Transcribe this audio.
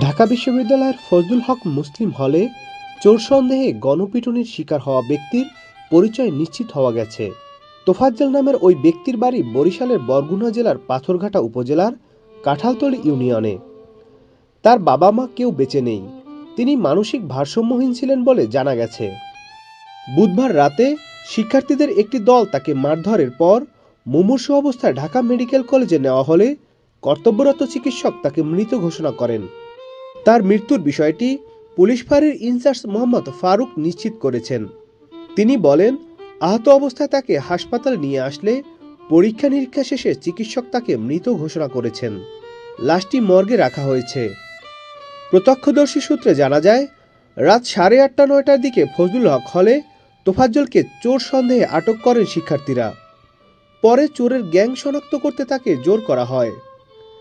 ঢাকা বিশ্ববিদ্যালয়ের ফজলুল হক মুসলিম হলে চোর সন্দেহে গণপিটুনির শিকার হওয়া ব্যক্তির পরিচয় নিশ্চিত হওয়া গেছে। তোফাজ্জল নামের ওই ব্যক্তির বাড়ি বরিশালের বরগুনা জেলার পাথরঘাটা উপজেলার কাঁঠালতলী ইউনিয়নে। তার বাবা মা কেউ বেঁচে নেই। তিনি মানসিক ভারসাম্যহীন ছিলেন বলে জানা গেছে। বুধবার রাতে শিক্ষার্থীদের একটি দল তাকে মারধরের পর মুমূর্ষু অবস্থায় ঢাকা মেডিকেল কলেজে নেওয়া হলে কর্তব্যরত চিকিৎসক তাকে মৃত ঘোষণা করেন। তার মৃত্যুর বিষয়টি পুলিশ ফাঁড়ির ইনচার্জ মোহাম্মদ ফারুক নিশ্চিত করেছেন। তিনি বলেন, আহত অবস্থায় তাকে হাসপাতালে নিয়ে আসলে পরীক্ষা নিরীক্ষা শেষে চিকিৎসক তাকে মৃত ঘোষণা করেছেন। লাশটি মর্গে রাখা হয়েছে। প্রত্যক্ষদর্শী সূত্রে জানা যায়, রাত 8:30-9টার দিকে ফজলুল হক হলে তোফাজ্জলকে চোর সন্দেহে আটক করেন শিক্ষার্থীরা। পরে চোরের গ্যাং শনাক্ত করতে তাকে জোর করা হয়।